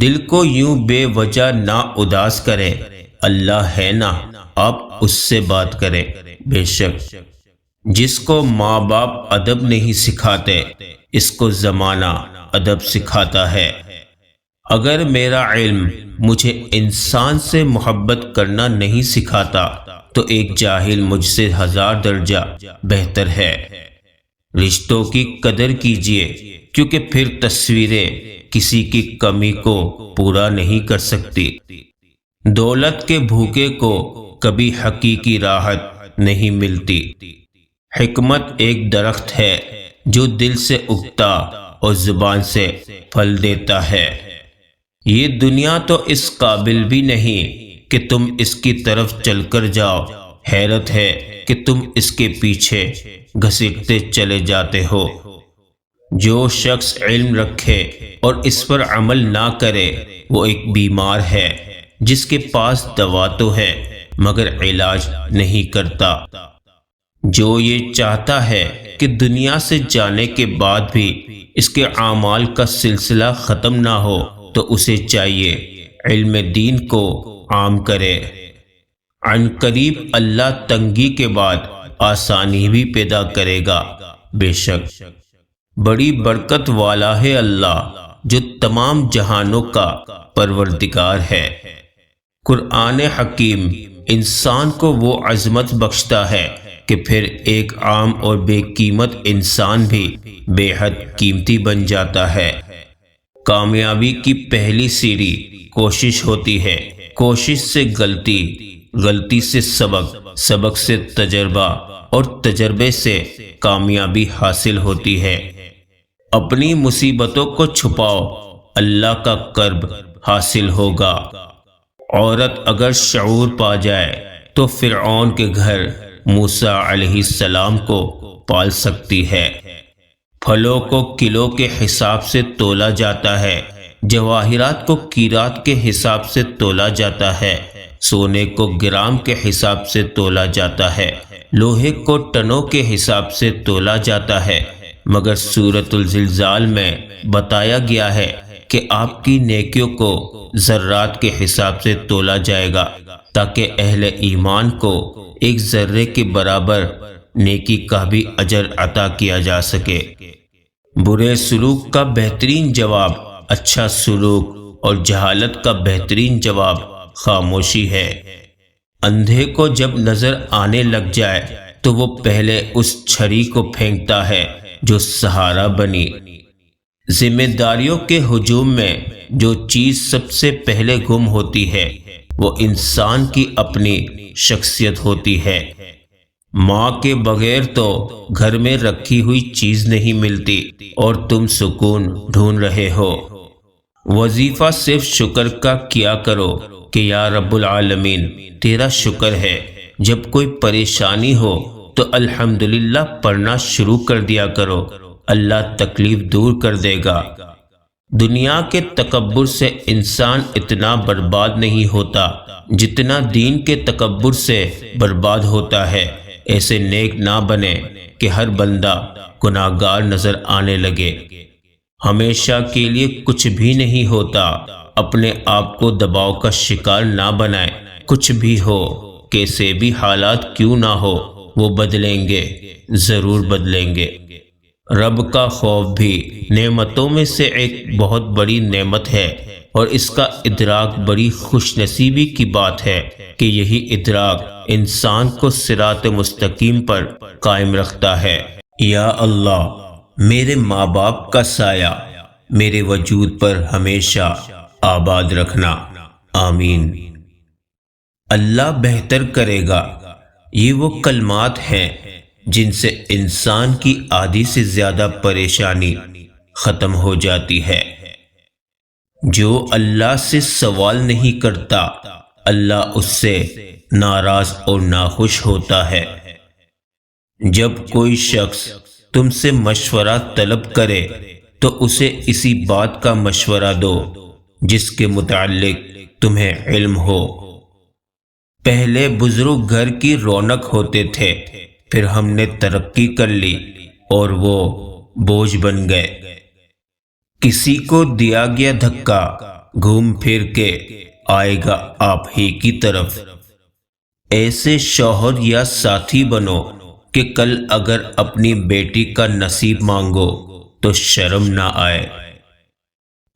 دل کو یوں بے وجہ نہ اداس کرے، اللہ ہے نا آپ اس سے بات کریں۔ بے شک جس کو ماں باپ ادب نہیں سکھاتے، اس کو زمانہ ادب سکھاتا ہے۔ اگر میرا علم مجھے انسان سے محبت کرنا نہیں سکھاتا تو ایک جاہل مجھ سے 1000 درجہ بہتر ہے۔ رشتوں کی قدر کیجیے، کیونکہ پھر تصویریں کسی کی کمی کو پورا نہیں کر سکتی۔ دولت کے بھوکے کو کبھی حقیقی راحت نہیں ملتی۔ حکمت ایک درخت ہے جو دل سے اگتا اور زبان سے پھل دیتا ہے۔ یہ دنیا تو اس قابل بھی نہیں کہ تم اس کی طرف چل کر جاؤ، حیرت ہے کہ تم اس کے پیچھے گھسیٹتے چلے جاتے ہو۔ جو شخص علم رکھے اور اس پر عمل نہ کرے وہ ایک بیمار ہے جس کے پاس دوا تو ہے مگر علاج نہیں کرتا۔ جو یہ چاہتا ہے کہ دنیا سے جانے کے بعد بھی اس کے اعمال کا سلسلہ ختم نہ ہو تو اسے چاہیے علم دین کو عام کرے۔ عن قریب اللہ تنگی کے بعد آسانی بھی پیدا کرے گا۔ بے شک بڑی برکت والا ہے اللہ جو تمام جہانوں کا پروردگار ہے۔ قرآن حکیم انسان کو وہ عظمت بخشتا ہے کہ پھر ایک عام اور بے قیمت انسان بھی بے حد قیمتی بن جاتا ہے۔ کامیابی کی پہلی سیڑھی کوشش ہوتی ہے، کوشش سے غلطی، غلطی سے سبق، سبق سے تجربہ اور تجربے سے کامیابی حاصل ہوتی ہے۔ اپنی مصیبتوں کو چھپاؤ، اللہ کا قرب حاصل ہوگا۔ عورت اگر شعور پا جائے تو فرعون کے گھر موسیٰ علیہ السلام کو پال سکتی ہے۔ پھلوں کو کلو کے حساب سے تولا جاتا ہے، جواہرات کو قیرات کے حساب سے تولا جاتا ہے، سونے کو گرام کے حساب سے تولا جاتا ہے، لوہے کو ٹنوں کے حساب سے تولا جاتا ہے، مگر سورۃ الزلزال میں بتایا گیا ہے کہ آپ کی نیکیوں کو ذرات کے حساب سے تولا جائے گا تاکہ اہل ایمان کو ایک ذرے کے برابر نیکی کا بھی اجر عطا کیا جا سکے۔ برے سلوک کا بہترین جواب اچھا سلوک اور جہالت کا بہترین جواب خاموشی ہے۔ اندھے کو جب نظر آنے لگ جائے تو وہ پہلے اس چھری کو پھینکتا ہے جو سہارا بنی۔ ذمہ داریوں کے ہجوم میں جو چیز سب سے پہلے گم ہوتی ہے وہ انسان کی اپنی شخصیت ہوتی ہے۔ ماں کے بغیر تو گھر میں رکھی ہوئی چیز نہیں ملتی اور تم سکون ڈھونڈ رہے ہو۔ وظیفہ صرف شکر کا کیا کرو کہ یا رب العالمین تیرا شکر ہے۔ جب کوئی پریشانی ہو تو الحمدللہ پڑھنا شروع کر دیا کرو، اللہ تکلیف دور کر دے گا۔ دنیا کے تکبر سے انسان اتنا برباد نہیں ہوتا جتنا دین کے تکبر سے برباد ہوتا ہے۔ ایسے نیک نہ بنے کہ ہر بندہ گناہگار نظر آنے لگے۔ ہمیشہ کے لیے کچھ بھی نہیں ہوتا، اپنے آپ کو دباؤ کا شکار نہ بنائیں۔ کچھ بھی ہو، کیسے بھی حالات کیوں نہ ہو، وہ بدلیں گے، ضرور بدلیں گے۔ رب کا خوف بھی نعمتوں میں سے ایک بہت بڑی نعمت ہے، اور اس کا ادراک بڑی خوش نصیبی کی بات ہے کہ یہی ادراک انسان کو صراط مستقیم پر قائم رکھتا ہے۔ یا اللہ میرے ماں باپ کا سایہ میرے وجود پر ہمیشہ آباد رکھنا، آمین۔ اللہ بہتر کرے گا، یہ وہ کلمات ہیں جن سے انسان کی آدھی سے زیادہ پریشانی ختم ہو جاتی ہے۔ جو اللہ سے سوال نہیں کرتا اللہ اس سے ناراض اور ناخوش ہوتا ہے۔ جب کوئی شخص تم سے مشورہ طلب کرے تو اسے اسی بات کا مشورہ دو جس کے متعلق تمہیں علم ہو۔ پہلے بزرگ گھر کی رونق ہوتے تھے، پھر ہم نے ترقی کر لی اور وہ بوجھ بن گئے۔ کسی کو دیا گیا دھکا گھوم پھر کے آئے گا آپ ہی کی طرف۔ ایسے شوہر یا ساتھی بنو کہ کل اگر اپنی بیٹی کا نصیب مانگو تو شرم نہ آئے۔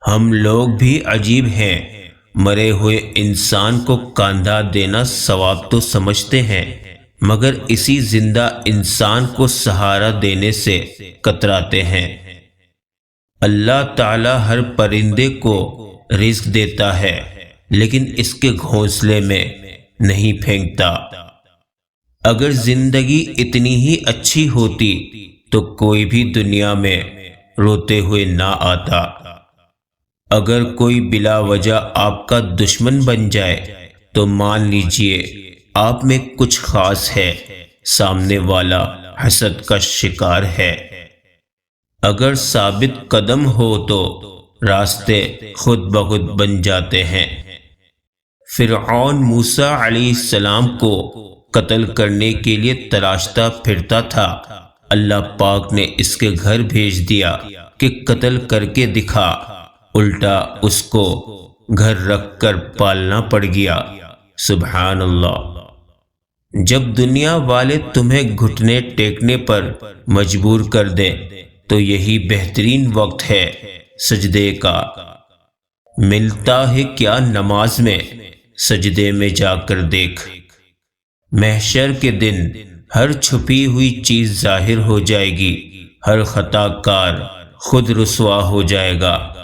ہم لوگ بھی عجیب ہیں، مرے ہوئے انسان کو کاندھا دینا ثواب تو سمجھتے ہیں، مگر اسی زندہ انسان کو سہارا دینے سے کتراتے ہیں۔ اللہ تعالی ہر پرندے کو رزق دیتا ہے لیکن اس کے گھونسلے میں نہیں پھینکتا۔ اگر زندگی اتنی ہی اچھی ہوتی تو کوئی بھی دنیا میں روتے ہوئے نہ آتا۔ اگر کوئی بلا وجہ آپ کا دشمن بن جائے تو مان لیجئے آپ میں کچھ خاص ہے، سامنے والا حسد کا شکار ہے۔ اگر ثابت قدم ہو تو راستے خود بخود بن جاتے ہیں۔ فرعون موسیٰ علیہ السلام کو قتل کرنے کے لیے تلاشتا پھرتا تھا، اللہ پاک نے اس کے گھر بھیج دیا کہ قتل کر کے دکھا، الٹا اس کو گھر رکھ کر پالنا پڑ گیا۔ سبحان اللہ۔ جب دنیا والے تمہیں گھٹنے ٹیکنے پر مجبور کر دیں تو یہی بہترین وقت ہے سجدے کا۔ ملتا ہے کیا نماز میں، سجدے میں جا کر دیکھ۔ محشر کے دن ہر چھپی ہوئی چیز ظاہر ہو جائے گی، ہر خطا کار خود رسوا ہو جائے گا۔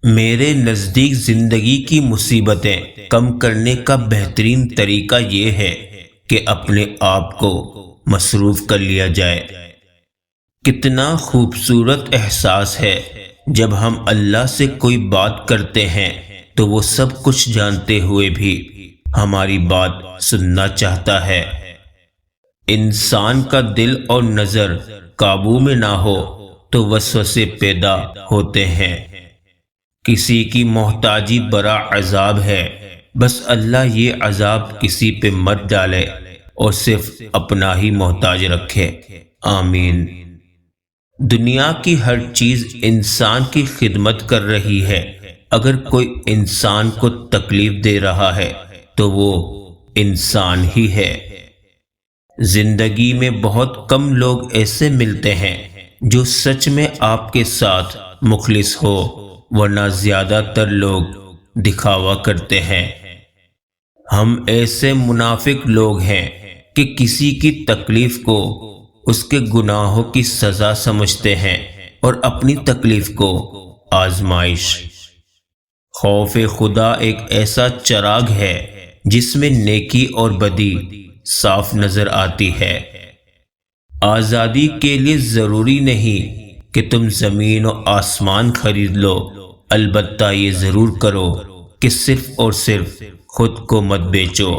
میرے نزدیک زندگی کی مصیبتیں کم کرنے کا بہترین طریقہ یہ ہے کہ اپنے آپ کو مصروف کر لیا جائے۔ کتنا خوبصورت احساس ہے جب ہم اللہ سے کوئی بات کرتے ہیں تو وہ سب کچھ جانتے ہوئے بھی ہماری بات سننا چاہتا ہے۔ انسان کا دل اور نظر قابو میں نہ ہو تو وسوسے پیدا ہوتے ہیں۔ کسی کی محتاجی بڑا عذاب ہے، بس اللہ یہ عذاب کسی پہ مت ڈالے اور صرف اپنا ہی محتاج رکھے، آمین۔ دنیا کی ہر چیز انسان کی خدمت کر رہی ہے، اگر کوئی انسان کو تکلیف دے رہا ہے تو وہ انسان ہی ہے۔ زندگی میں بہت کم لوگ ایسے ملتے ہیں جو سچ میں آپ کے ساتھ مخلص ہو، ورنہ زیادہ تر لوگ دکھاوا کرتے ہیں۔ ہم ایسے منافق لوگ ہیں کہ کسی کی تکلیف کو اس کے گناہوں کی سزا سمجھتے ہیں اور اپنی تکلیف کو آزمائش۔ خوف خدا ایک ایسا چراغ ہے جس میں نیکی اور بدی صاف نظر آتی ہے۔ آزادی کے لیے ضروری نہیں کہ تم زمین و آسمان خرید لو، البتہ یہ ضرور کرو کہ صرف اور صرف خود کو مت بیچو۔